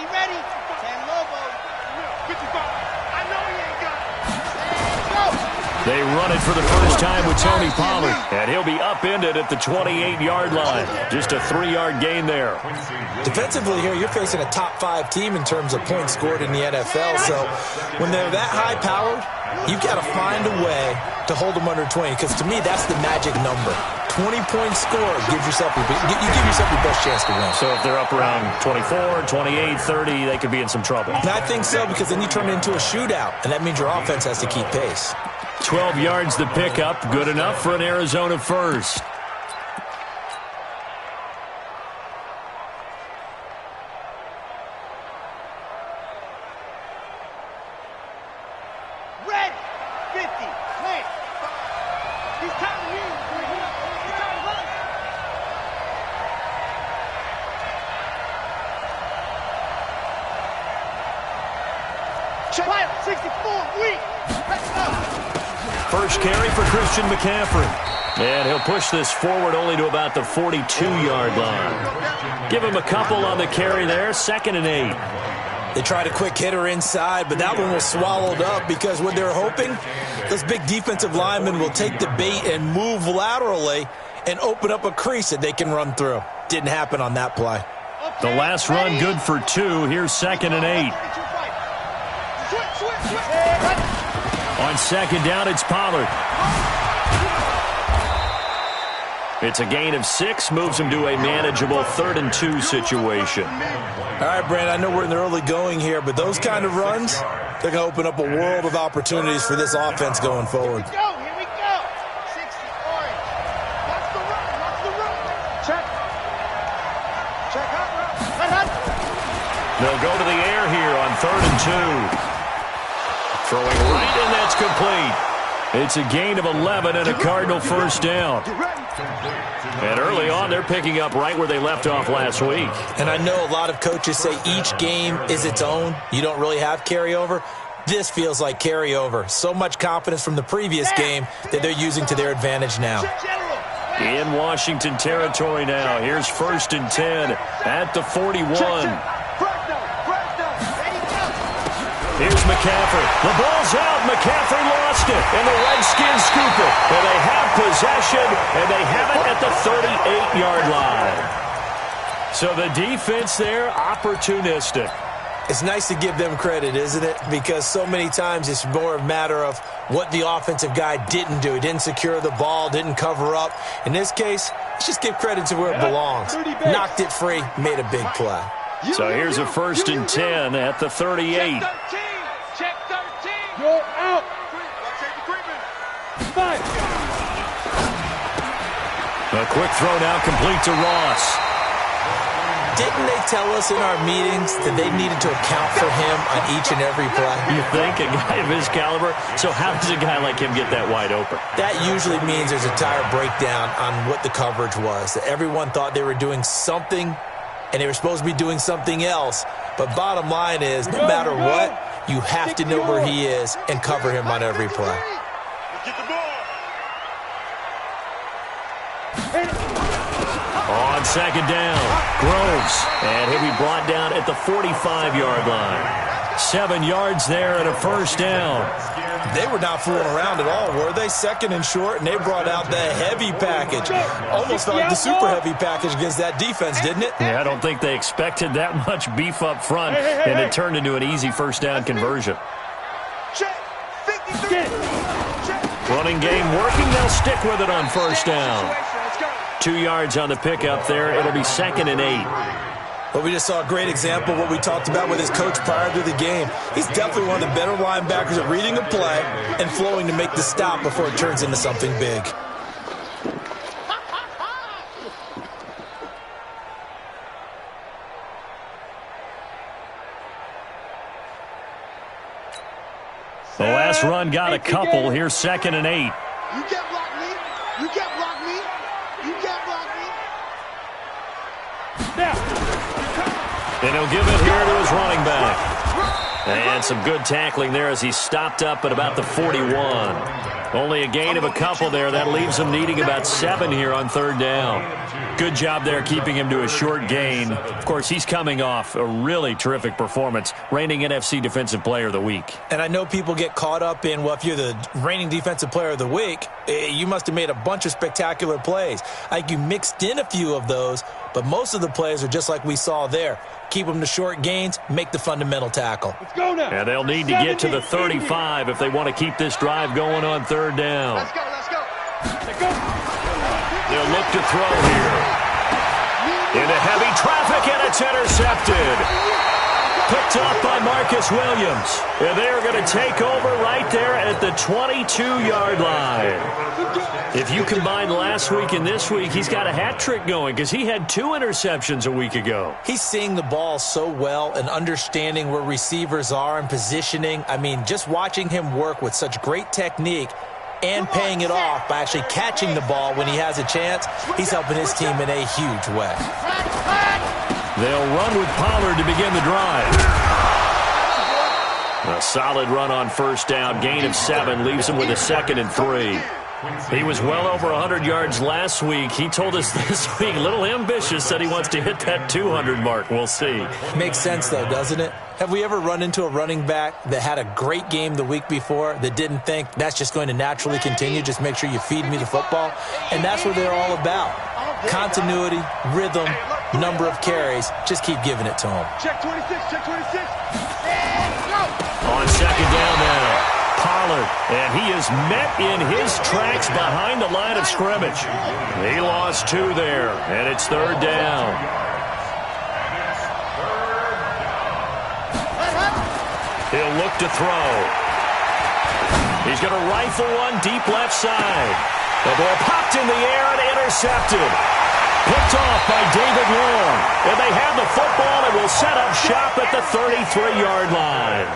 ready. 10 Lobo. 55. I know he ain't got it. They run it for the first time with Tony Pollard, and he'll be upended at the 28-yard line. Just a 3-yard gain there. Defensively here, you're facing a top-5 team in terms of points scored in the NFL, so when they're that high-powered, you've got to find a way to hold them under 20, because to me, that's the magic number. 20-point score gives yourself you give yourself your best chance to win. So if they're up around 24, 28, 30, they could be in some trouble. And I think so, because then you turn it into a shootout, and that means your offense has to keep pace. 12 yards the pickup, good enough for an Arizona first. Red 50, clear. He's time to leave. He's time to run. Check 64, weak. Let's go. First carry for Christian McCaffrey. And he'll push this forward only to about the 42-yard line. Give him a couple on the carry there, 2nd and 8. They tried a quick hitter inside, but that one was swallowed up because what they're hoping, those big defensive linemen will take the bait and move laterally and open up a crease that they can run through. Didn't happen on that play. The last run good for 2. Here's 2nd and 8. On 2nd down, it's Pollard. It's a gain of 6, moves him to a manageable 3rd and 2 situation. All right, Brandon, I know we're in the early going here, but those kind of runs, they're going to open up a world of opportunities for this offense going forward. Here we go. 60 orange. Watch the run. Watch the run. Check. Check out. They'll go to the air here on 3rd and 2. Throwing right, and that's complete. It's a gain of 11 and a Cardinal first down. And early on, they're picking up right where they left off last week. And I know a lot of coaches say each game is its own. You don't really have carryover. This feels like carryover. So much confidence from the previous game that they're using to their advantage now. In Washington territory now. Here's 1st and 10 at the 41. Here's McCaffrey. The ball's out. McCaffrey lost it. And the Redskins scoop it. And they have possession, and they have it at the 38-yard line. So the defense there, opportunistic. It's nice to give them credit, isn't it? Because so many times it's more a matter of what the offensive guy didn't do. He didn't secure the ball, didn't cover up. In this case, let's just give credit to where it belongs. Knocked it free, made a big play. So here's a 1st and 10 at the 38. Check 13. You're out. A quick throw now complete to Ross. Didn't they tell us in our meetings that they needed to account for him on each and every play? You think? A guy of his caliber? So how does a guy like him get that wide open? That usually means there's a tire breakdown on what the coverage was. That everyone thought they were doing something, and they were supposed to be doing something else. But bottom line is, no matter what, you have to know where he is and cover him on every play. Get the ball. On 2nd down, Groves. And he'll be brought down at the 45-yard line. 7 yards there and a first down. They were not fooling around at all, were they? 2nd and short, and they brought out the heavy package. Almost felt like the super heavy package against that defense, didn't it? Yeah, I don't think they expected that much beef up front, and it turned into an easy first down conversion. Running game working. They'll stick with it on first down. 2 yards on the pickup there. It'll be 2nd and 8. Well, we just saw a great example of what we talked about with his coach prior to the game. He's definitely one of the better linebackers at reading a play and flowing to make the stop before it turns into something big. The last run got a couple. Here's 2nd and 8. You can't block me. You can't block me. You can't block me. Now. And he'll give it here to his running back. And some good tackling there as he stopped up at about the 41. Only a gain of a couple there. That leaves him needing about 7 here on 3rd down. Good job there keeping him to a short gain. Of course, he's coming off a really terrific performance, reigning NFC Defensive Player of the Week. And I know people get caught up in, well, if you're the reigning Defensive Player of the Week, you must have made a bunch of spectacular plays. I think you mixed in a few of those, but most of the plays are just like we saw there. Keep them to short gains, make the fundamental tackle. Let's go now. And they'll need to get to the 35 if they want to keep this drive going on 3rd down. Let's go, let's go. Let's go. They'll look to throw here. Into heavy traffic, and it's intercepted. Picked up by Marcus Williams. And they are going to take over right there at the 22-yard line. If you combine last week and this week, he's got a hat trick going because he had 2 interceptions a week ago. He's seeing the ball so well and understanding where receivers are and positioning. I mean, just watching him work with such great technique and paying it off by actually catching the ball when he has a chance, he's helping his team in a huge way. They'll run with Pollard to begin the drive. A solid run on 1st down. Gain of 7 leaves him with a 2nd and 3. He was well over 100 yards last week. He told us this week, a little ambitious, said he wants to hit that 200 mark. We'll see. Makes sense, though, doesn't it? Have we ever run into a running back that had a great game the week before that didn't think that's just going to naturally continue? Just make sure you feed me the football. And that's what they're all about. Continuity, rhythm, number of carries. Just keep giving it to him. Check 26, check 26. And go. On 2nd down now. Pollard, and he is met in his tracks behind the line of scrimmage. He lost 2 there, and it's 3rd down. He'll look to throw. He's going to rifle one deep left side. The ball popped in the air and intercepted. Picked off by David Long. And they have the football and will set up shop at the 33-yard line.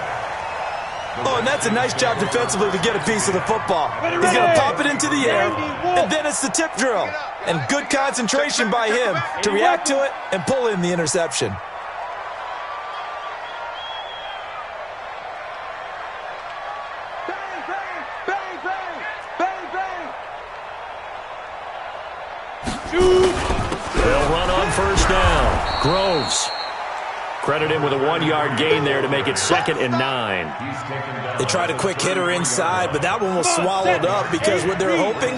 Oh, and that's a nice job defensively to get a piece of the football. He's going to pop it into the air, and then it's the tip drill. And good concentration by him to react to it and pull in the interception. Bang, bang, bang, bang, bang, bang. Shoot. They'll run on 1st down. Groves. Credit him with a 1-yard gain there to make it 2nd and 9. They tried a quick hitter inside, but that one was swallowed up because what they're hoping,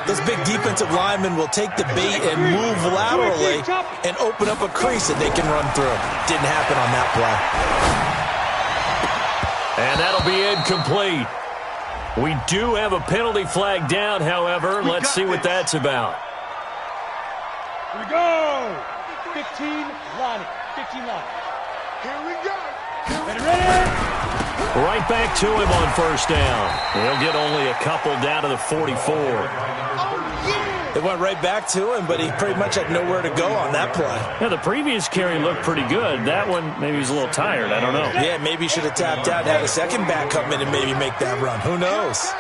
those big defensive linemen will take the bait and move laterally and open up a crease that they can run through. Didn't happen on that play. And that'll be incomplete. We do have a penalty flag down, however. Let's see what that's about. Here we go. 15 line. 15 line. Here we go. Ready. Right back to him on 1st down. He'll get only a couple down to the 44. Oh, yeah. They went right back to him, but he pretty much had nowhere to go on that play. Yeah, the previous carry looked pretty good. That one, maybe he's a little tired. I don't know. Yeah, maybe he should have tapped out and had a second back come in and maybe make that run. Who knows?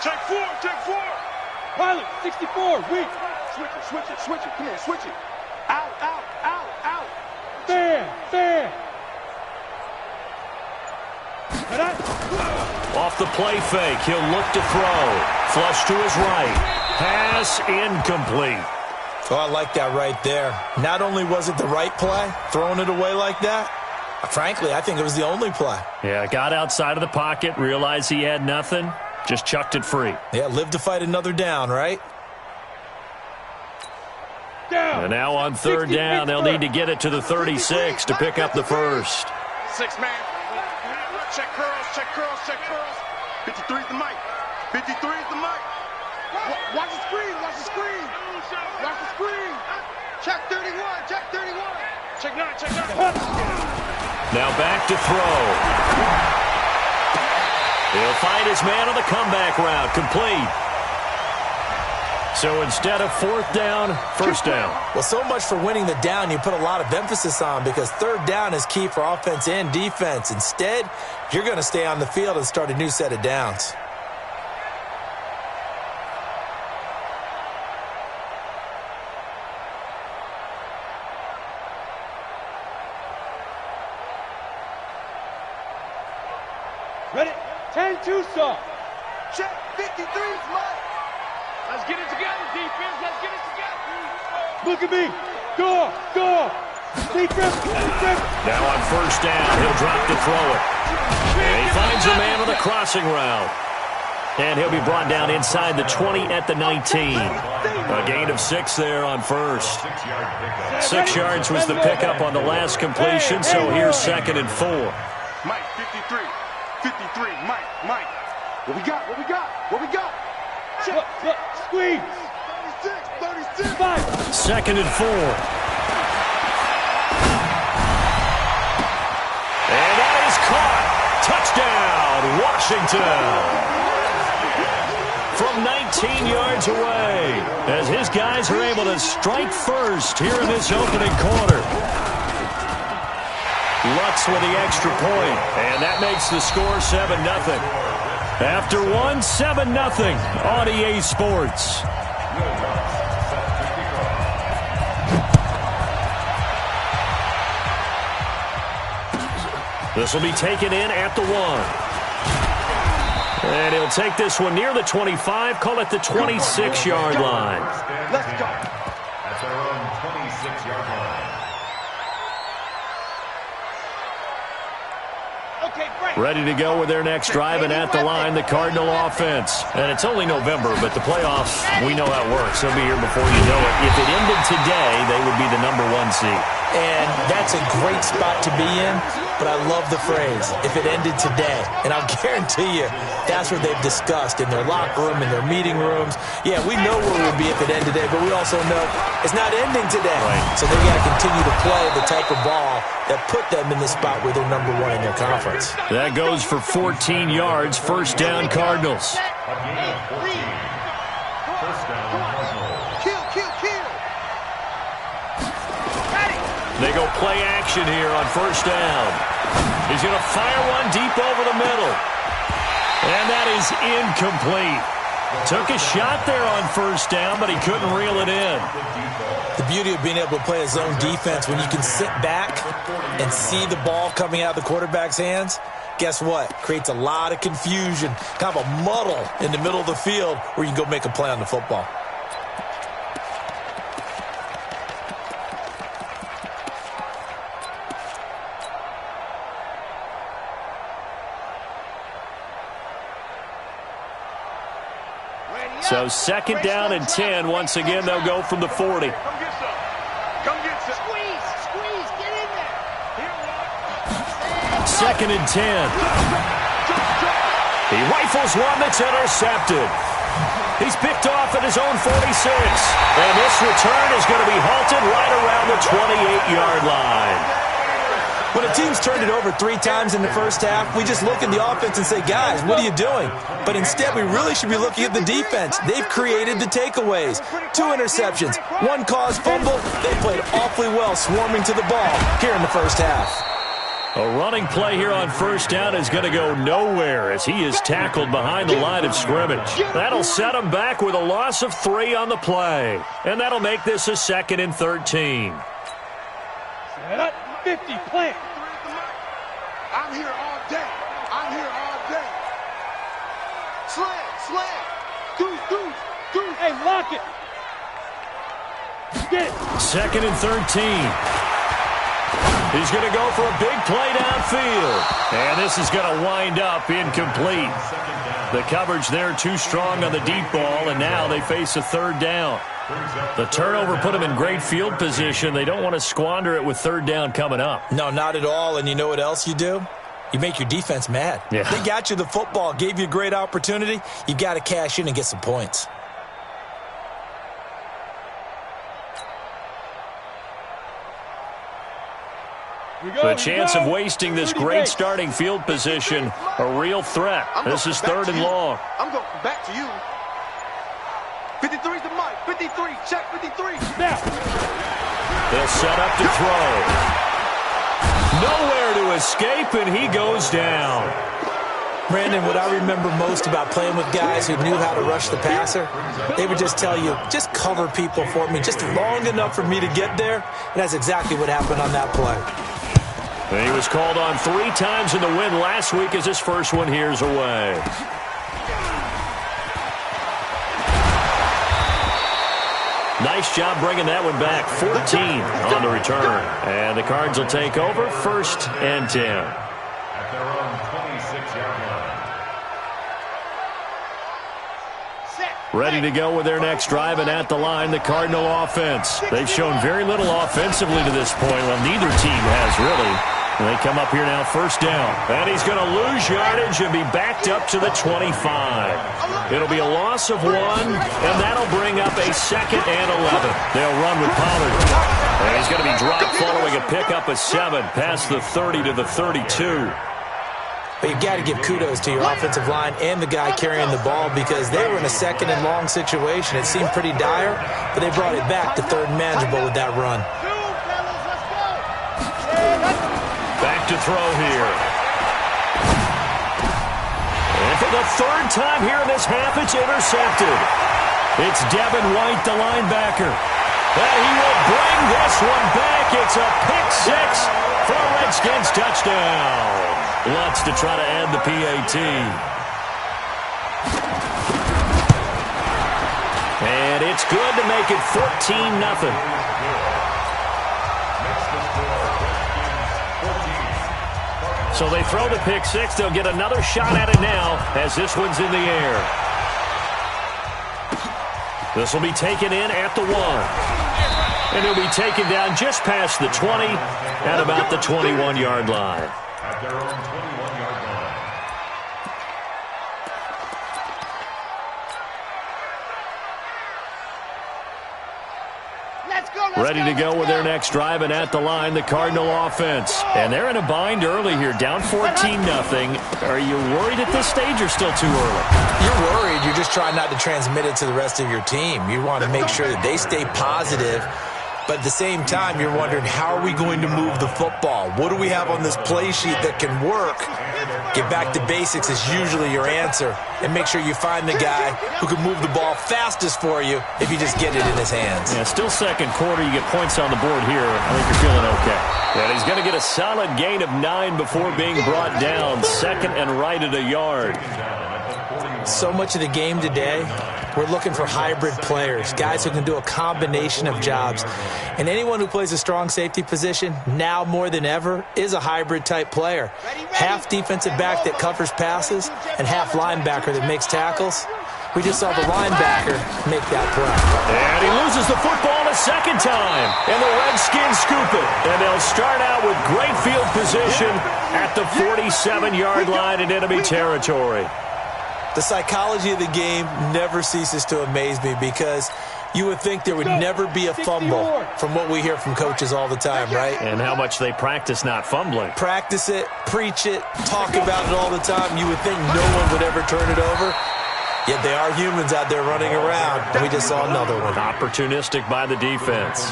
Check 4, check 4. Pilot, 64, weak. Switch it, switch it, switch it. Come on, switch it. Out, out, out, out. Fair, fair. Off the play fake, he'll look to throw. Flush to his right. Pass incomplete. Oh, I like that right there. Not only was it the right play, throwing it away like that, frankly, I think it was the only play. Yeah, got outside of the pocket, realized he had nothing, just chucked it free. Yeah, live to fight another down, right? And now on 3rd down, they'll need to get it to the 36 to pick up the first. 6 man. Check curls, check curls, check curls. 53 is the mic. 53 is the mic. Watch the screen, watch the screen. Watch the screen. Check 31, check 31. Check 9, check 9. Now back to throw. He'll find his man on the comeback route, complete. So instead of 4th down, 1st down. Well, so much for winning the down you put a lot of emphasis on because 3rd down is key for offense and defense. Instead, you're going to stay on the field and start a new set of downs. 10-2, sir. Check. 53's Mike. Let's get it together, defense. Let's get it together. Look at me. Go. Defense. Now on first down, he'll drop to throw it. And he finds a man on the crossing route. And he'll be brought down inside the 20 at the 19. A gain of 6 there on first. 6 yards was the pickup on the last completion, so here's 2nd and 4. Mike, 53. 53, Mike. What we got? Check. Look, squeeze. 36. 5. 2nd and 4. And that is caught. Touchdown, Washington. From 19 yards away, as his guys are able to strike first here in this opening quarter. Lutz with the extra point, and that makes the score 7-0. After 7-0 on EA Sports. This will be taken in at the 1. And he'll take this one near the 25, call it the 26-yard line. Let's go. That's our own 26-yard line. Okay, break. Ready to go with their next drive, and at the line, the Cardinal offense. And it's only November, but the playoffs, we know how it works. They'll be here before you know it. If it ended today, they would be the #1 seed. And that's a great spot to be in, but I love the phrase, if it ended today. And I'll guarantee you, that's what they've discussed in their locker room, in their meeting rooms. Yeah, we know where we'll be if it ended today, but we also know it's not ending today. Right. So they got to continue to play the type of ball that put them in the spot where they're #1 in their conference. That goes for 14 yards, first down Cardinals. A gain of 14. First down, Cardinals. Kill. They go play action here on first down. He's going to fire one deep over the middle. And that is incomplete. Took a shot there on first down, but he couldn't reel it in. The beauty of being able to play a zone defense, when you can sit back and see the ball coming out of the quarterback's hands, guess what? Creates a lot of confusion, kind of a muddle in the middle of the field where you can go make a play on the football. So 2nd down and 10. Once again, they'll go from the 40. Come get some. Squeeze, get in there. 2nd and 10. He rifles one that's intercepted. He's picked off at his own 46. And this return is going to be halted right around the 28-yard line. When a team's turned it over 3 times in the first half, we just look at the offense and say, guys, what are you doing? But instead, we really should be looking at the defense. They've created the takeaways. 2 interceptions, 1 caused fumble. They played awfully well swarming to the ball here in the first half. A running play here on first down is going to go nowhere as he is tackled behind the line of scrimmage. That'll set him back with a loss of 3 on the play. And that'll make this a 2nd and 13. Set up, 50, plant. I'm here all day. Slam. Deuce. Hey, lock it. Get it. 2nd and 13. He's going to go for a big play downfield. And this is going to wind up incomplete. The coverage there too strong on the deep ball, and now they face a 3rd down. The turnover put them in great field position. They don't want to squander it with 3rd down coming up. No, not at all. And you know what else you do? You make your defense mad. Yeah. They got you the football, gave you a great opportunity. You got to cash in and get some points. The chance of wasting this great starting field position, a real threat. This is 3rd and long. I'm going back to you. 53's the Mike. 53. Check 53. Now. They'll set up to throw. Nowhere to escape, and he goes down. Brandon, what I remember most about playing with guys who knew how to rush the passer, they would just tell you, just cover people for me, just long enough for me to get there. And that's exactly what happened on that play. He was called on 3 times in the win last week as his first one here's away. Nice job bringing that one back. 14 on the return. And the Cards will take over 1st and 10. At their own 26-yard line. Ready to go with their next drive, and at the line, the Cardinal offense. They've shown very little offensively to this point. Well, neither team has really. And they come up here now, 1st down. And he's going to lose yardage and be backed up to the 25. It'll be a loss of 1, and that'll bring up a 2nd and 11. They'll run with Pollard. And he's going to be dropped following a pickup of 7 past the 30 to the 32. But you've got to give kudos to your offensive line and the guy carrying the ball because they were in a 2nd and long situation. It seemed pretty dire, but they brought it back to 3rd and manageable with that run. Back to throw here. And for the 3rd time here in this half, it's intercepted. It's Devin White, the linebacker. And he will bring this one back. It's a pick 6 for a Redskins touchdown. Wants to try to add the PAT. And it's good to make it 14-0. So they throw the pick 6. They'll get another shot at it now as this one's in the air. This will be taken in at the 1. And he'll be taken down just past the 20 at about the 21-yard line. At their own 21-yard line. Ready to go with their next drive, and at the line, the Cardinal offense. And they're in a bind early here, down 14-0. Are you worried at this stage or still too early? You're worried. You're just trying not to transmit it to the rest of your team. You want to make sure that they stay positive. But at the same time, you're wondering, how are we going to move the football? What do we have on this play sheet that can work? Get back to basics is usually your answer. And make sure you find the guy who can move the ball fastest for you if you just get it in his hands. Yeah, still 2nd quarter. You get points on the board here. I think you're feeling okay. And he's going to get a solid gain of 9 before being brought down. 2nd and right at a yard. So much of the game today, we're looking for hybrid players, guys who can do a combination of jobs. And anyone who plays a strong safety position, now more than ever, is a hybrid-type player. Half defensive back that covers passes and half linebacker that makes tackles. We just saw the linebacker make that play. And he loses the football a 2nd time. And the Redskins scoop it. And they'll start out with great field position at the 47-yard line in enemy territory. The psychology of the game never ceases to amaze me because you would think there would never be a fumble from what we hear from coaches all the time, right? And how much they practice not fumbling. Practice it, preach it, talk about it all the time. You would think no one would ever turn it over. Yet they are humans out there running around, and we just saw another one. Opportunistic by the defense.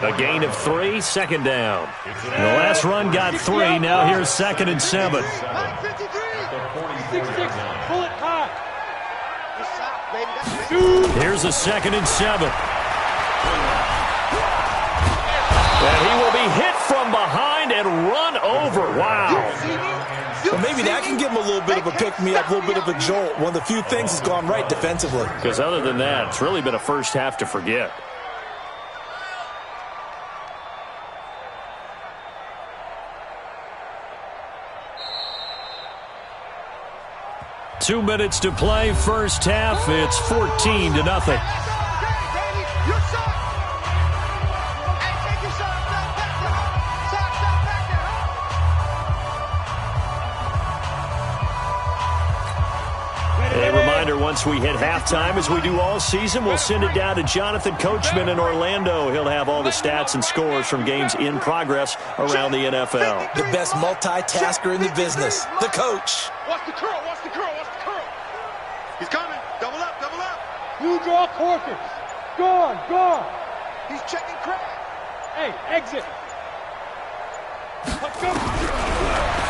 A gain of 3, 2nd down. The last run got 3. Now here's 2nd and 7. 6-6, pull it high. Here's a 2nd and 7. And he will be hit from behind and run over. Wow. Well, maybe that can give him a little bit of a pick-me-up, a little bit of a jolt. One of the few things that's gone right defensively. Because other than that, it's really been a first half to forget. Two minutes to play, first half. It's 14-0. A reminder, once we hit halftime, as we do all season, we'll send it down to Jonathan Coachman in Orlando. He'll have all the stats and scores from games in progress around the NFL. The best multitasker in the business, the coach. Watch the curl, watch the curl, watch the curl. He's coming. Double up, double up. You draw quarters. Gone, gone. He's checking crack. Hey, exit. Let's go.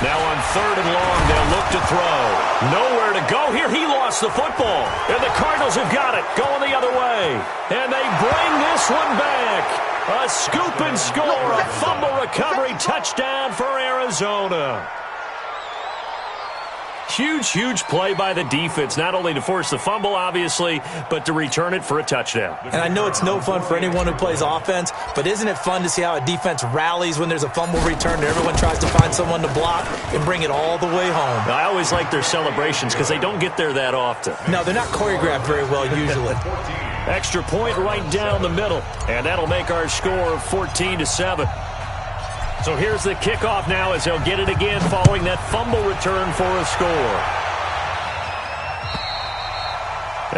Now on 3rd and long, they'll look to throw. Nowhere to go here. He lost the football. And the Cardinals have got it. Going the other way. And they bring this one back. A scoop and score, a fumble recovery touchdown for Arizona. Huge play by the defense, not only to force the fumble, obviously, but to return it for a touchdown. And I know it's no fun for anyone who plays offense, but isn't it fun to see how a defense rallies when there's a fumble return and everyone tries to find someone to block and bring it all the way home? I always like their celebrations because they don't get there that often. No, they're not choreographed very well usually. Extra point right down the middle, and that'll make our score 14-7. So here's the kickoff now as they'll get it again following that fumble return for a score.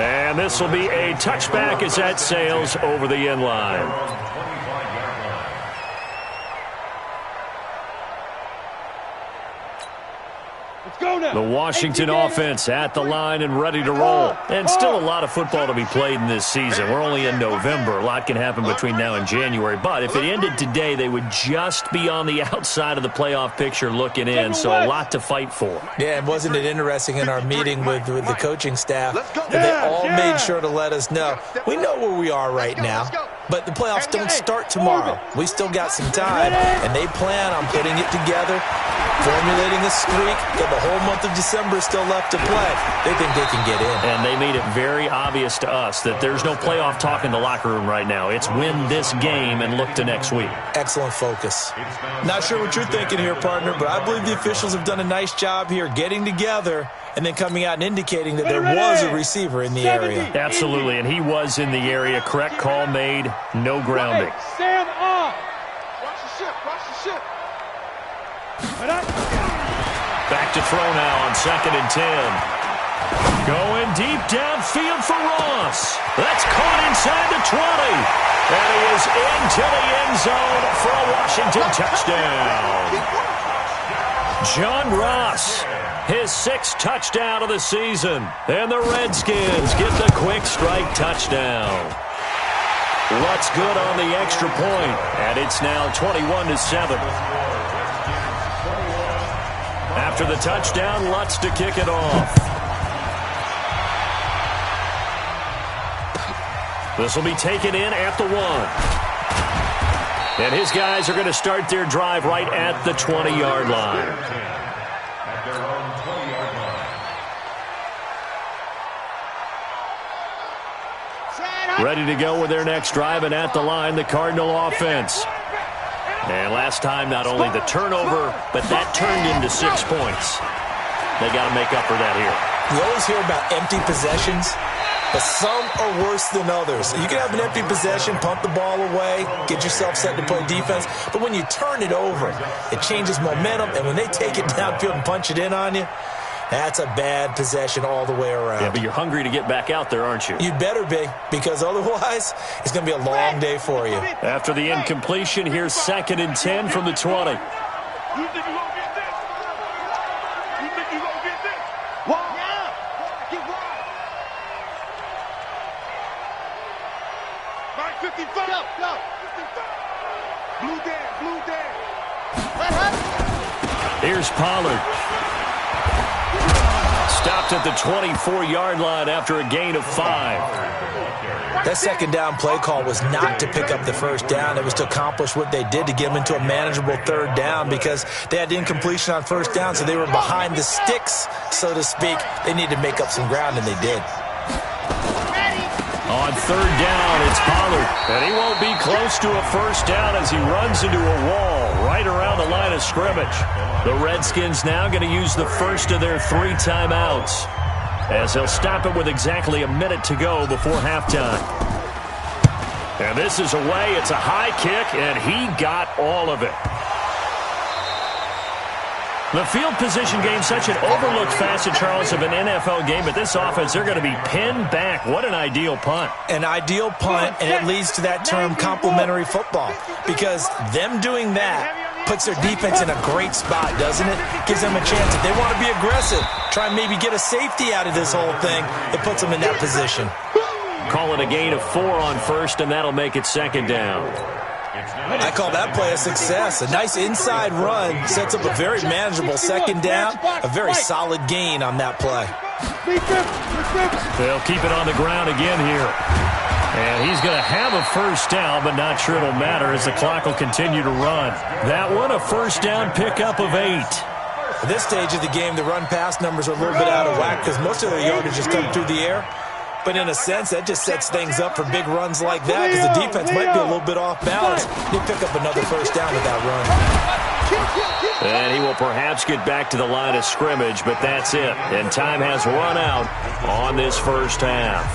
And this will be a touchback as that sails over the end line. The Washington offense at the line and ready to roll. And still a lot of football to be played in this season. We're only in November. A lot can happen between now and January. But if it ended today, they would just be on the outside of the playoff picture looking in. So a lot to fight for. Yeah, and wasn't it interesting in our meeting with the coaching staff that they all made sure to let us know. We know where we are right now, but the playoffs don't start tomorrow. We still got some time, and they plan on putting it together, formulating a streak, got the whole month of December still left to play. They think they can get in. And they made it very obvious to us that there's no playoff talk in the locker room right now. It's win this game and look to next week. Excellent focus. Not sure what you're thinking here, partner, but I believe the officials have done a nice job here getting together and then coming out and indicating that there was a receiver in the area. Absolutely, and he was in the area. Correct call made. No grounding. Stand up. Watch the ship. Watch the ship. Back to throw now on 2nd and 10. Going deep downfield for Ross. That's caught inside the 20. And he is into the end zone for a Washington touchdown. John Ross, his 6th touchdown of the season. And the Redskins get the quick strike touchdown. Lutz good on the extra point, and it's now 21-7. After the touchdown, Lutz to kick it off. This will be taken in at the 1. And his guys are going to start their drive right at the 20-yard line. Ready to go with their next drive, and at the line, the Cardinal offense. And last time, not only the turnover, but that turned into 6 points. They got to make up for that here. You always hear about empty possessions, but some are worse than others. You can have an empty possession, pump the ball away, get yourself set to play defense, but when you turn it over, it changes momentum, and when they take it downfield and punch it in on you, that's a bad possession all the way around. Yeah, but you're hungry to get back out there, aren't you? You'd better be, because otherwise it's going to be a long day for you. After the incompletion, here's 2nd and 10 from the 20. You think you're going to get this? You think you're going to get this? Wide. Yeah. Get wide. Right 55. Go. 55. Blue down. Here's Pollard. Stopped at the 24-yard line after a gain of 5. That second down play call was not to pick up the first down. It was to accomplish what they did to get them into a manageable 3rd down because they had incompletion on 1st down, so they were behind the sticks, so to speak. They needed to make up some ground, and they did. On 3rd down, it's Pollard. And he won't be close to a first down as he runs into a wall right around the line of scrimmage. The Redskins now going to use the first of their 3 timeouts as they'll stop it with exactly a minute to go before halftime. And this is away. It's a high kick, and he got all of it. The field position game, such an overlooked facet, Charles, of an NFL game, but this offense, they're going to be pinned back. What an ideal punt. An ideal punt, and it leads to that term complementary football, because them doing that puts their defense in a great spot, doesn't it? Gives them a chance. If they want to be aggressive, try and maybe get a safety out of this whole thing, it puts them in that position. Call it a gain of 4 on 1st, and that'll make it 2nd down. I call that play a success. A nice inside run sets up a very manageable 2nd down, a very solid gain on that play. They'll keep it on the ground again here. And he's going to have a first down, but not sure it'll matter as the clock will continue to run. That one, a first down pickup of 8. At this stage of the game, the run-pass numbers are a little bit out of whack because most of their yardage has come through the air. But in a sense, that just sets things up for big runs like that because the defense might be a little bit off balance. He'll pick up another first down with that run. And he will perhaps get back to the line of scrimmage, but that's it. And time has run out on this first half.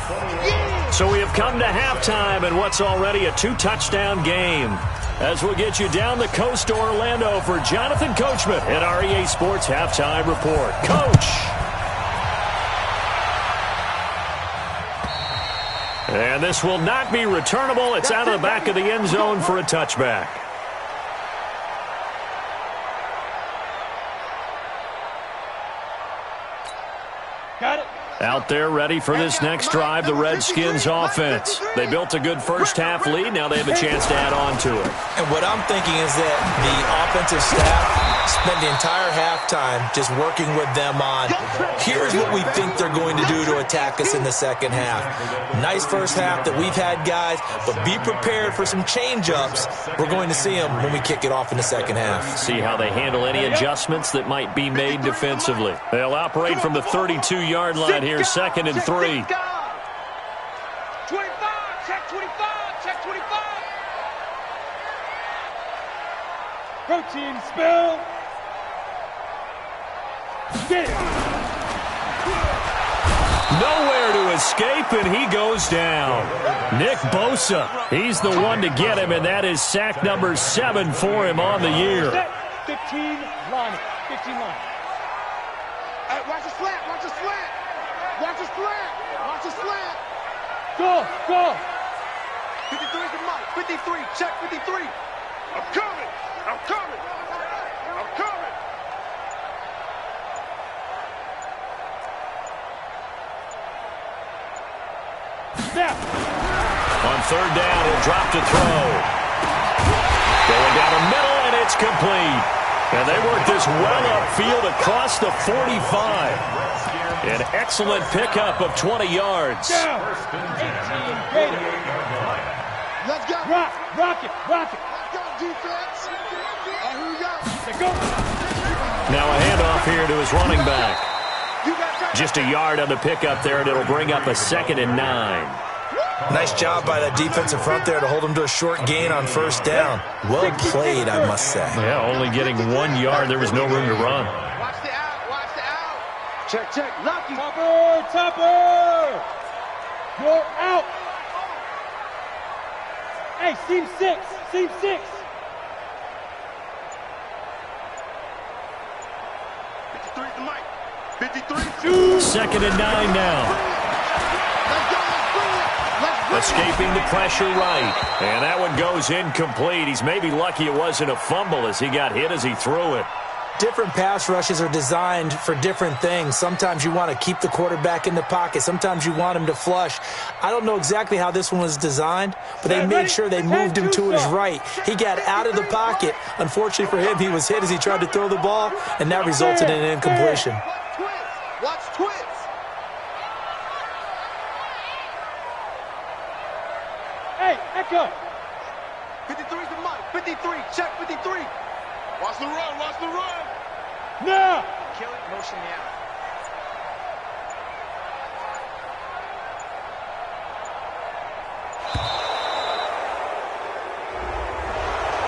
So we have come to halftime in what's already a 2-touchdown game. As we'll get you down the coast to Orlando for Jonathan Coachman at our EA Sports Halftime Report. Coach! And this will not be returnable. It's out of the back of the end zone for a touchback. Got it. Out there ready for this next drive, the Redskins offense. They built a good first-half lead. Now they have a chance to add on to it. And what I'm thinking is that the offensive staff spent the entire halftime just working with them on, here's what we think they're going to do to attack us in the second half. Nice first half that we've had, guys, but be prepared for some change-ups. We're going to see them when we kick it off in the second half. See how they handle any adjustments that might be made defensively. They'll operate from the 32-yard line here, 2nd and 3. 25, check 25, check 25. Protein spill. Get it. Nowhere to escape, and he goes down. Nick Bosa, he's the one to get him, and that is sack number 7 for him on the year. 15 line. 15 line. Hey, watch the slant, watch the slant. Watch the slant, watch the slant. Go, go. 53 to Mike, 53, check 53. I'm coming, I'm coming, I'm coming. Snap. On 3rd down, he'll drop to throw. Going down the middle, and it's complete. And they work this well upfield across the 45. An excellent pickup of 20 yards. Down. 18 greater. Let's go. Rock it. Let's go, defense. Here we go. Let's go. Now a handoff here to his running back. Just a yard on the pickup there, and it'll bring up a 2nd and 9. Nice job by that defensive front there to hold him to a short gain on first down. Well played, I must say. Yeah, only getting 1 yard. There was no room to run. Watch the out, watch the out. Check, lucky. Topper. You're out. Hey, seam 6. 53 to Mike. 53. 2nd and 9 now. Escaping the pressure right. And that one goes incomplete. He's maybe lucky it wasn't a fumble as he got hit as he threw it. Different pass rushes are designed for different things. Sometimes you want to keep the quarterback in the pocket. Sometimes you want him to flush. I don't know exactly how this one was designed, but they made sure they moved him to his right. He got out of the pocket. Unfortunately for him, he was hit as he tried to throw the ball, and that resulted in an incompletion. Watch twins. Hey, Echo. 53 to Mike. 53, check 53. Watch the run, watch the run. Now. Kill it, motion me out.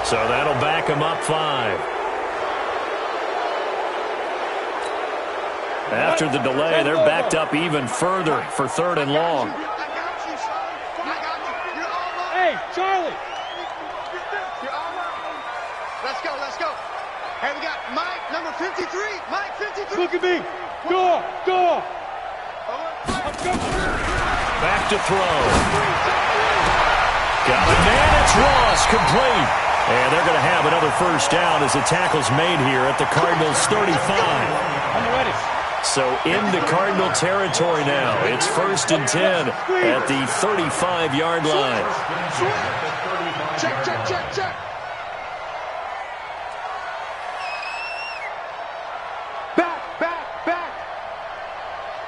So that'll back him up 5. After the delay, they're backed up even further for 3rd and long. I got you, son. I got you. You're almost. Hey, Charlie. You're almost. Let's go. Hey, we got Mike, number 53. Mike, 53. Look at me. Go. Back to throw. Got a man, it's Ross, complete. And they're going to have another first down as the tackle's made here at the Cardinals' 35. I'm ready. So into Cardinal territory now. It's 1st and 10 at the 35-yard line. Check. Back.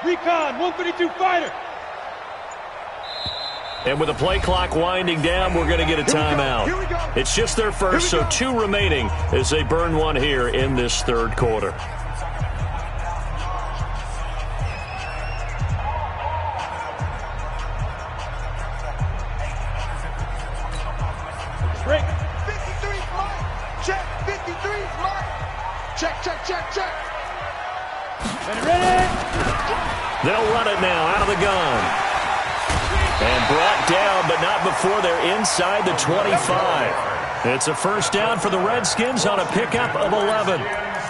Recon, 132 fighter. And with the play clock winding down, we're going to get a timeout. It's just their first, so 2 remaining as they burn one here in this third quarter. Break. 53's Mike. Check. 53's Mike. Check. Ready? They'll run it now out of the gun. And brought down, but not before they're inside the 25. It's a first down for the Redskins on a pickup of 11.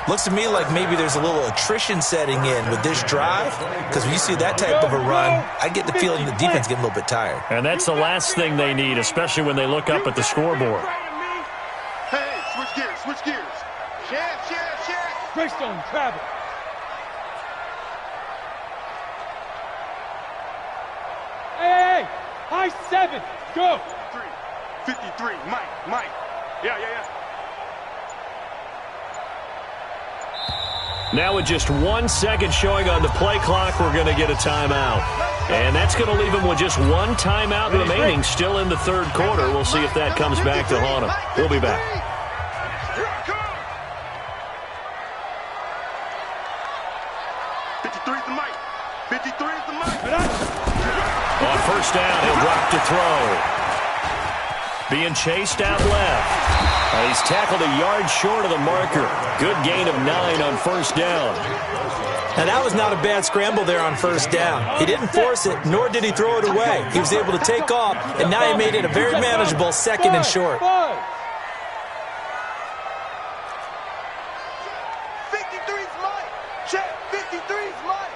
Looks to me like maybe there's a little attrition setting in with this drive, because when you see that type of a run, I get the feeling the defense getting a little bit tired. And that's the last thing they need, especially when they look up at the scoreboard. Hey, switch gears. Chef. Greystone, travel. Hey, high 7, go. 53, Mike. Yeah. Now with just 1 second showing on the play clock, we're going to get a timeout. And that's going to leave them with just 1 timeout remaining still in the third quarter. We'll see if that comes back to haunt them. We'll be back. 53's the Mike. 53's the Mike. On first down, he'll drop to throw. Being chased out left. And he's tackled a yard short of the marker. Good gain of 9 on first down. Now, that was not a bad scramble there on first down. He didn't force it, nor did he throw it away. He was able to take off, and now he made it a very manageable 2nd and short. 53's Mike. Check. 53's Mike.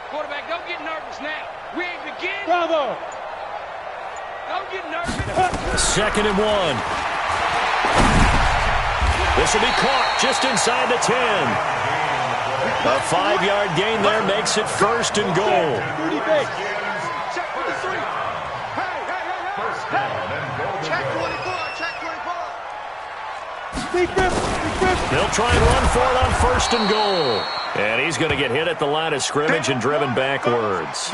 Quarterback, don't get nervous now. We ain't beginning. Bravo. Don't get nervous. 2nd and 1. This will be caught just inside the 10. A 5-yard gain there makes it 1st and goal. Check 23. Hey. Check 24. They'll try and run for it on 1st and goal. And he's going to get hit at the line of scrimmage and driven backwards.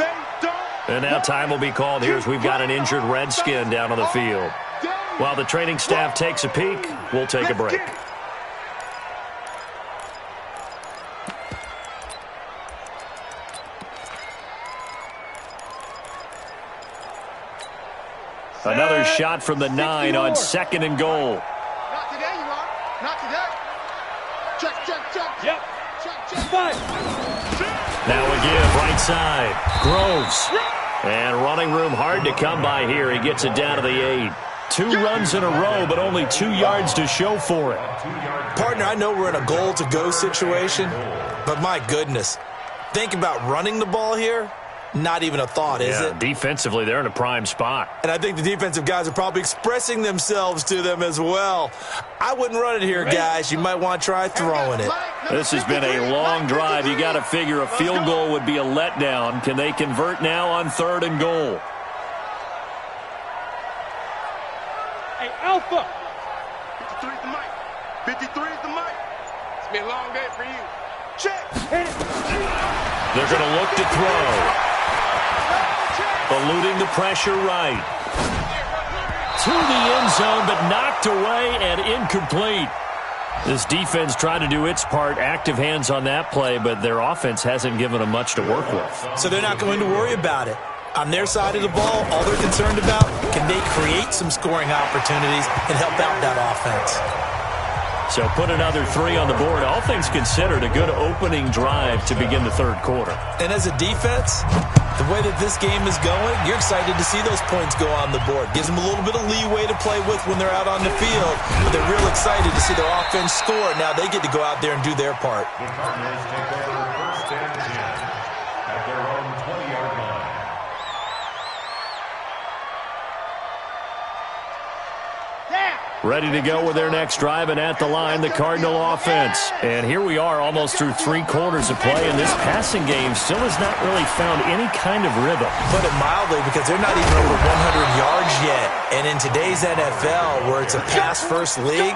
And now time will be called here as we've got an injured Redskin down on the field. While the training staff takes a peek, we'll take a break. Another shot from the 9 on 2nd and goal. Not today, you are. Not today. Check. Yep. Check. Now a give right side. Groves. And running room hard to come by here. He gets it down to the 8. 2 runs in a row, but only 2 yards to show for it. Partner, I know we're in a goal-to-go situation, but my goodness. Think about running the ball here. Not even a thought, is it? Defensively, they're in a prime spot. And I think the defensive guys are probably expressing themselves to them as well. I wouldn't run it here, guys. You might want to try throwing it. This has been a long drive. You got to figure a field goal would be a letdown. Can they convert now on 3rd and goal? Hey, Alpha. 53's the Mike. 53's the Mike. It's been a long day for you. Check. Hit it. They're going to look to throw. Eluding the pressure right. To the end zone, but knocked away and incomplete. This defense tried to do its part, active hands on that play, but their offense hasn't given them much to work with. So they're not going to worry about it. On their side of the ball, all they're concerned about, can they create some scoring opportunities and help out that offense? So put another 3 on the board. All things considered, a good opening drive to begin the third quarter. And as a defense, the way that this game is going, you're excited to see those points go on the board. Gives them a little bit of leeway to play with when they're out on the field. But they're real excited to see their offense score. Now they get to go out there and do their part. The Cardinals take over 1st and 10 at their own 20-yard line. Ready to go with their next drive, and at the line, the Cardinal offense. And here we are almost through 3 quarters of play, and this passing game still has not really found any kind of rhythm. Put it mildly, because they're not even over 100 yards yet. And in today's NFL, where it's a pass-first league,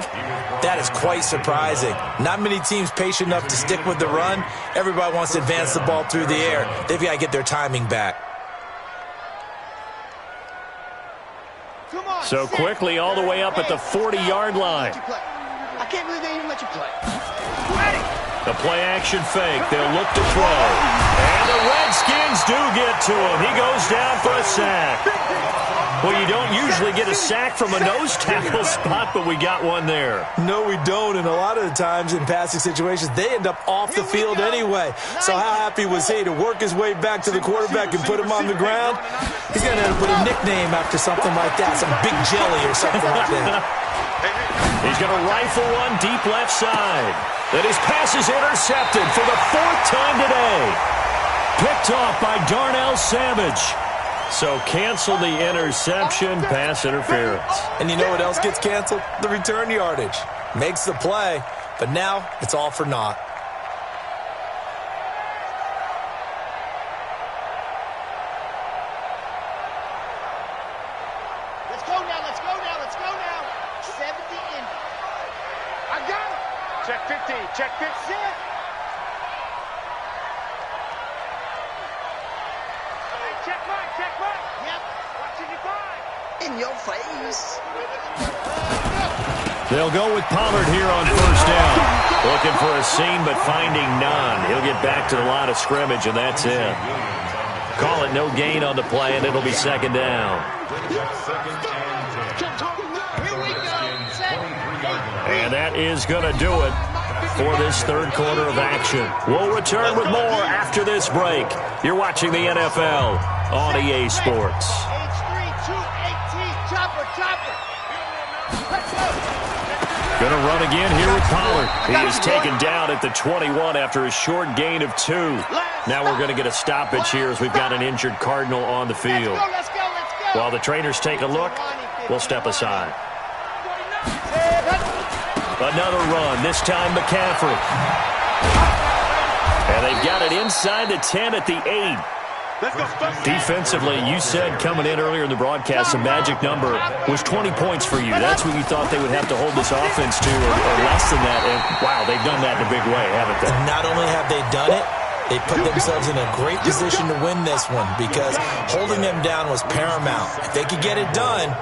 that is quite surprising. Not many teams patient enough to stick with the run. Everybody wants to advance the ball through the air. They've got to get their timing back. So quickly all the way up at the 40-yard line. I can't believe they even let you play. The play-action fake. They'll look to throw. And the Redskins do get to him. He goes down for a sack. Well, you don't usually get a sack from a nose tackle spot, but we got one there. No, we don't, and a lot of the times in passing situations, they end up off the field anyway. So how happy was he to work his way back to the quarterback and put him on the ground? He's going to end up with a nickname after something like that, some Big Jelly or something like that. He's going to rifle one deep left side. Then his pass is intercepted for the 4th time today. Picked off by Darnell Savage. So cancel the interception, pass interference. And you know what else gets canceled? The return yardage. Makes the play, but now it's all for naught. Let's go now, let's go now, let's go now. 70 in. I got it. Check 15, check 15. Check Mike. Yep. Watching you find. In your face. They'll go with Pollard here on 1st down. Looking for a seam, but finding none. He'll get back to the line of scrimmage, and that's it. Call it no gain on the play, and it'll be 2nd down. Here we go. And that is going to do it for this 3rd quarter of action. We'll return with more after this break. You're watching the NFL on EA Sports. Going to run again here with Pollard. He is taken down at the 21 after a short gain of 2. Now we're going to get a stoppage here as we've got an injured Cardinal on the field. Let's go. While the trainers take a look, we'll step aside. Another run, this time McCaffrey. And they've got it inside the 10 at the 8. Defensively, you said coming in earlier in the broadcast, the magic number was 20 points for you. That's what you thought they would have to hold this offense to, or less than that. And, wow, they've done that in a big way, haven't they? Not only have they done it, they put themselves in a great position to win this one because holding them down was paramount. If they could get it done,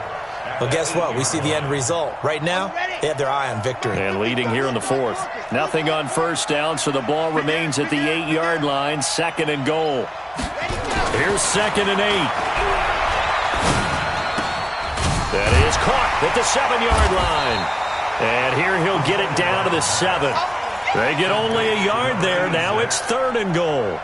well, guess what? We see the end result. Right now, they have their eye on victory. And leading here in the 4th. Nothing on 1st down, so the ball remains at the 8-yard line, 2nd and goal. Here's 2nd and 8. That is caught at the 7-yard line. And here he'll get it down to the 7. They get only a yard there. Now it's 3rd and goal.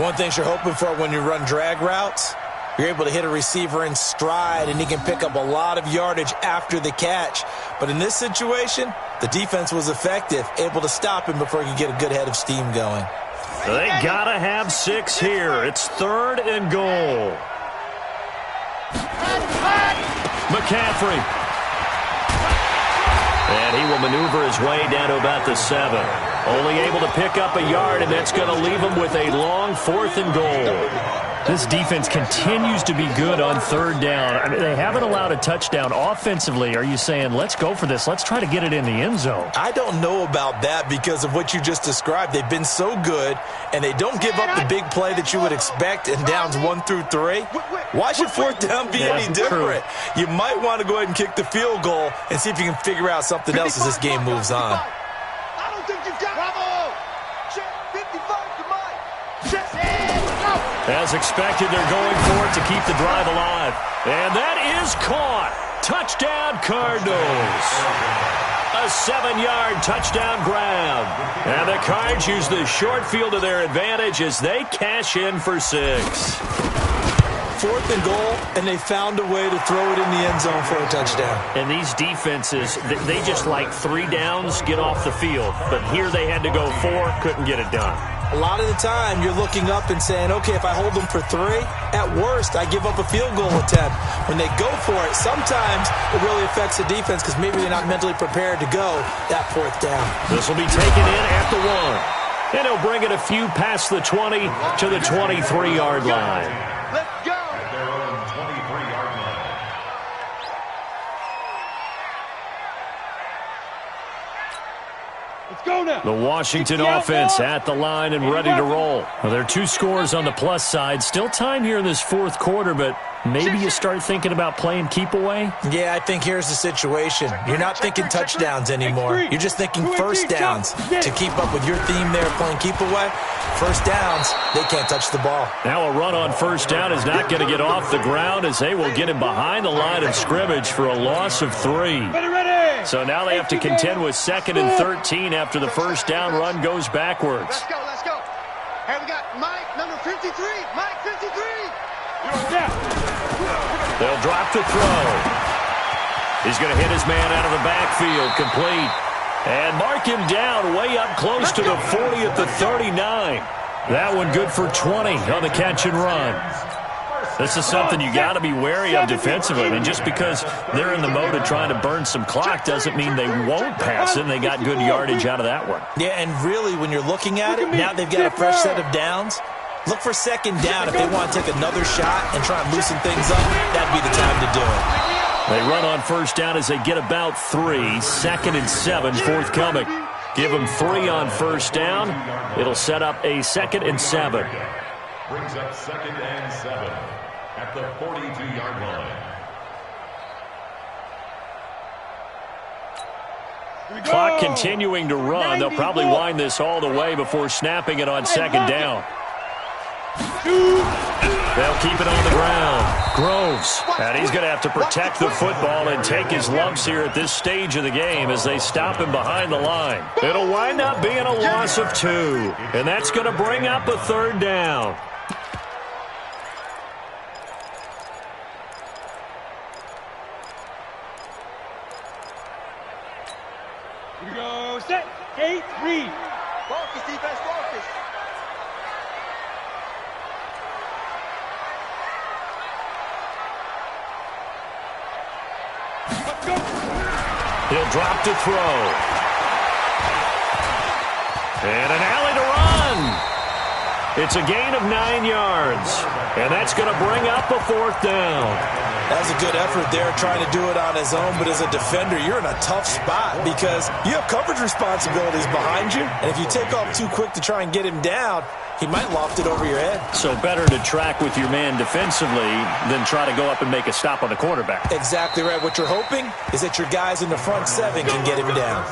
One thing you're hoping for when you run drag routes, you're able to hit a receiver in stride, and he can pick up a lot of yardage after the catch. But in this situation, the defense was effective, able to stop him before he could get a good head of steam going. They gotta have 6 here. It's 3rd and goal. McCaffrey. And he will maneuver his way down to about the 7. Only able to pick up a yard, and that's going to leave him with a long 4th and goal. This defense continues to be good on 3rd down. I mean, they haven't allowed a touchdown. Offensively, are you saying, let's go for this, let's try to get it in the end zone? I don't know about that because of what you just described. They've been so good, and they don't give up the big play that you would expect in downs 1 through 3. Why should 4th down be any different? You might want to go ahead and kick the field goal and see if you can figure out something else as this game moves on. I don't think you got Bravo. Check 55 to Mike. Check. As expected, they're going for it to keep the drive alive. And that is caught. Touchdown, Cardinals. A 7-yard touchdown grab. And the Cards use the short field to their advantage as they cash in for 6. 4th and goal, and they found a way to throw it in the end zone for a touchdown. And these defenses, they just like 3 downs, get off the field. But here they had to go 4, couldn't get it done. A lot of the time, you're looking up and saying, okay, if I hold them for 3, at worst, I give up a field goal attempt. When they go for it, sometimes it really affects the defense because maybe they're not mentally prepared to go that 4th down. This will be taken in at the 1. And he'll bring it a few past the 20 to the 23-yard line. Let's go. At their own 23-yard line. Let's go now. The Washington offense at the line and ready to roll. Well, there are 2 scores on the plus side. Still time here in this 4th quarter, but maybe you start thinking about playing keep away? Yeah, I think here's the situation. You're not thinking touchdowns anymore. You're just thinking first downs. To keep up with your theme there, playing keep away, first downs, they can't touch the ball. Now a run on first down is not going to get off the ground as they will get him behind the line of scrimmage for a loss of 3. So now they have to contend with 2nd and 13 after the first down run goes backwards. Let's go, let's go. Hey, we got Mike, number 53. Mike, 53. They'll drop the throw. He's going to hit his man out of the backfield, complete. And mark him down way up close to the 40 at the 39. That one good for 20 on the catch and run. This is something you got to be wary of defensively. I mean, just because they're in the mode of trying to burn some clock doesn't mean they won't pass it, and they got good yardage out of that one. Yeah, and really, when you're looking at it, now they've got a fresh set of downs. Look for 2nd down if they want to take another shot and try and loosen things up. That'd be the time to do it. They run on first down as they get about 3. 2nd and 7 forthcoming. Give them 3 on first down. It'll set up a 2nd and 7. Brings up 2nd and 7 at the 42-yard line. Clock continuing to run. They'll probably wind this all the way before snapping it on 2nd down. They'll keep it on the ground. Groves. And he's going to have to protect the football and take his lumps here at this stage of the game as they stop him behind the line. It'll wind up being a loss of 2. And that's going to bring up a 3rd down. Here we go. Set. 8, read. Focus, defense, focus. Let's go. He'll drop to throw. And an alley to run. It's a gain of 9 yards. And that's going to bring up a 4th down. That was a good effort there, trying to do it on his own. But as a defender, you're in a tough spot because you have coverage responsibilities behind you. And if you take off too quick to try and get him down, he might loft it over your head. So better to track with your man defensively than try to go up and make a stop on the quarterback. Exactly right. What you're hoping is that your guys in the front 7 can get him down.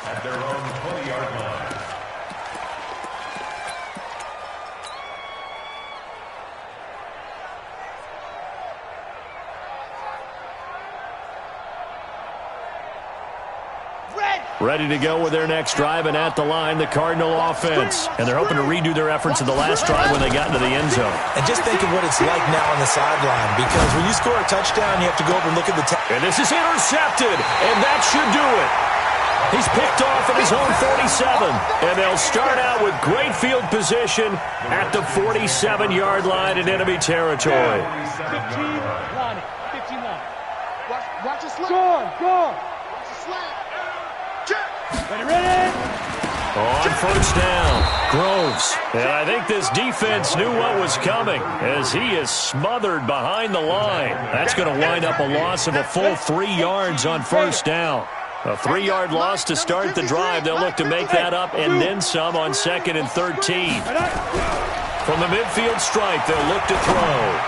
At their own 20-yard line. Ready to go with their next drive, and at the line, the Cardinal offense. And they're hoping to redo their efforts in the last drive when they got into the end zone. And just think of what it's like now on the sideline, because when you score a touchdown, you have to go over and look at the and this is intercepted, and that should do it. He's picked off at his own 47, and they'll start out with great field position at the 47-yard line in enemy territory. 15 line. 15 line. Watch the slant. Gone. Watch the slant. Check. Ready. On first down, Groves. And I think this defense knew what was coming as he is smothered behind the line. That's going to wind up a loss of a full 3 yards on first down. A 3-yard loss to start the drive. They'll look to make that up and then some on 2nd and 13. From the midfield stripe, they'll look to throw.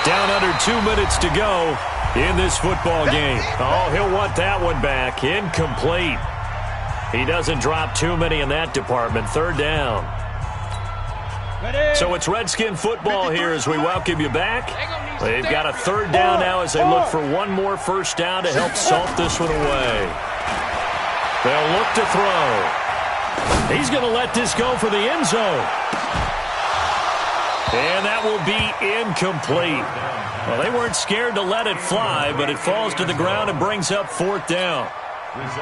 Down under 2 minutes to go in this football game. Oh, he'll want that one back. Incomplete. He doesn't drop too many in that department. 3rd down. So it's Redskin football here as we welcome you back. They've got a 3rd down now as they look for one more first down to help salt this one away. They'll look to throw. He's going to let this go for the end zone. And that will be incomplete. Well, they weren't scared to let it fly, but it falls to the ground and brings up 4th down.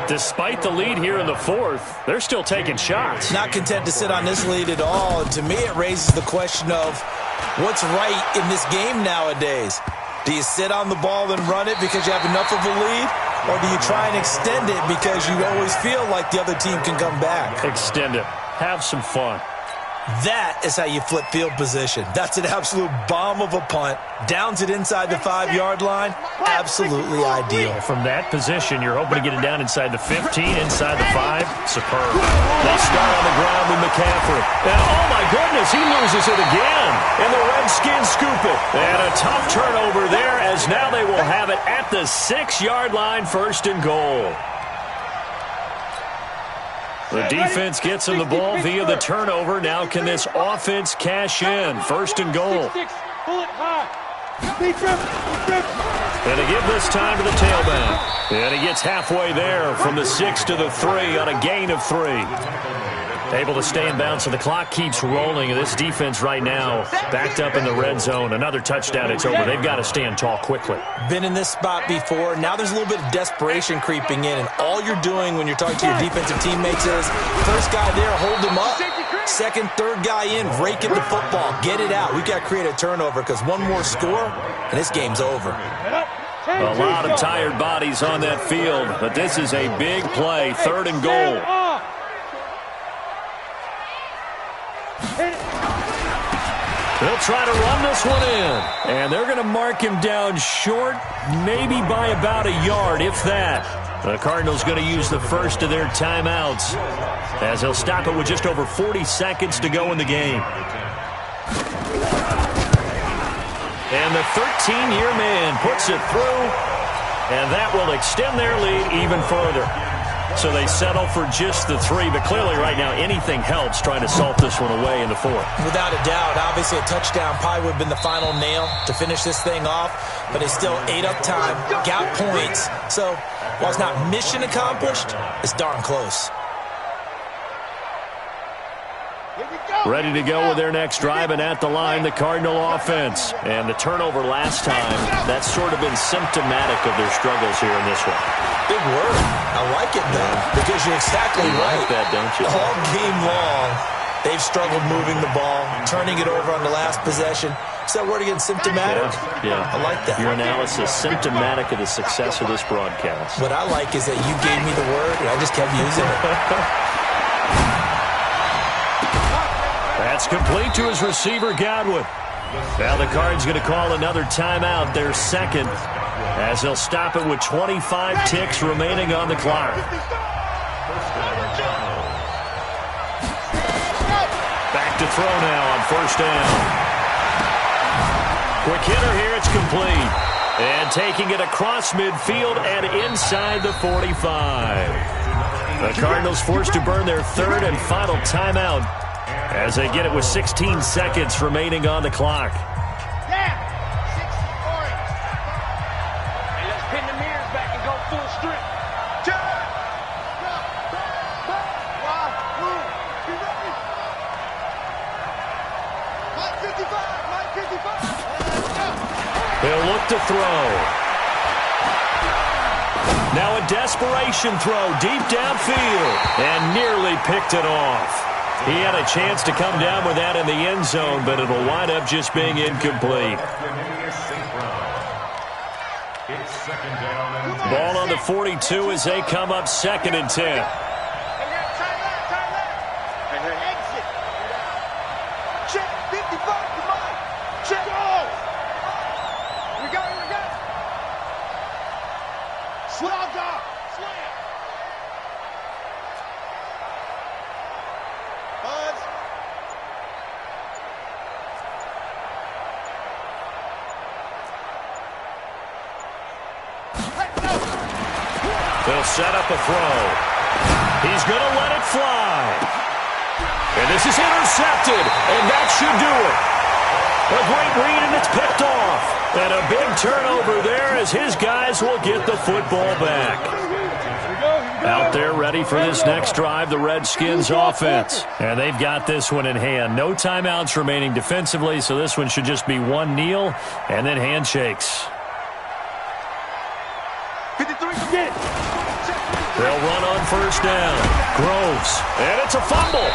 Despite the lead here in the 4th, they're still taking shots. Not content to sit on this lead at all. And to me, it raises the question of what's right in this game nowadays. Do you sit on the ball and run it because you have enough of a lead? Or do you try and extend it because you always feel like the other team can come back? Extend it. Have some fun. That is how you flip field position. That's an absolute bomb of a punt. Downs it inside the 5-yard line. Absolutely ideal. From that position, you're hoping to get it down inside the 15, inside the 5. Superb. They start on the ground with McCaffrey. And oh my goodness, he loses it again. And the Redskins scoop it. And a tough turnover there, as now they will have it at the 6-yard line, 1st and goal. The defense gets him the ball via the turnover. Now can this offense cash in? 1st and goal. And to give this time to the tailback. And he gets halfway there from the 6 to the 3 on a gain of 3. Able to stay in bounds, so the clock keeps rolling. And this defense right now backed up in the red zone. Another touchdown, it's over. They've got to stand tall quickly. Been in this spot before. Now there's a little bit of desperation creeping in. And all you're doing when you're talking to your defensive teammates is, first guy there, hold him up. Second, third guy in, rake at the football. Get it out. We've got to create a turnover because one more score, and this game's over. A lot of tired bodies on that field, but this is a big play. 3rd and goal. They'll try to run this one in. And they're going to mark him down short, maybe by about a yard, if that. The Cardinals going to use the first of their timeouts, as they'll stop it with just over 40 seconds to go in the game. And the 13-year man puts it through, and that will extend their lead even further. So they settle for just the 3, but clearly right now anything helps trying to salt this one away in the 4th. Without a doubt, obviously a touchdown probably would have been the final nail to finish this thing off, but they still ate up time, got points. So while it's not mission accomplished, it's darn close. Ready to go with their next drive, and at the line, the Cardinal offense. And the turnover last time, that's sort of been symptomatic of their struggles here in this one. Big word. I like it, though, because you're exactly right. Like that, don't you? All game long, they've struggled moving the ball, turning it over on the last possession. Is that word again, symptomatic? Yeah. I like that. Your analysis, symptomatic of the success of this broadcast. What I like is that you gave me the word, and I just kept using it. That's complete to his receiver, Godwin. Now the Cards going to call another timeout, their second, as they'll stop it with 25 ticks remaining on the clock. Back to throw now on 1st down. Quick hitter here, it's complete. And taking it across midfield and inside the 45. The Cardinals forced to burn their 3rd and final timeout, as they get it with 16 seconds remaining on the clock. Yeah! 60 orange. Hey, let's pin the mirrors back and go full strip. They'll look to throw. Now a desperation throw deep downfield, and nearly picked it off. He had a chance to come down with that in the end zone, but it'll wind up just being incomplete. Ball on the 42 as they come up 2nd and 10. Exit. Check 55, come on. Check. We got it. Swag up. Slam. Buzz. They'll set up a throw. He's going to let it fly. And this is intercepted, and that should do it. A great read, and it's picked off. And a big turnover there as his guys will get the football back. Out there ready for this next drive, the Redskins offense. And they've got this one in hand. No timeouts remaining defensively, so this one should just be one kneel and then handshakes. 53, get it. They'll run on 1st down. Groves, and it's a fumble.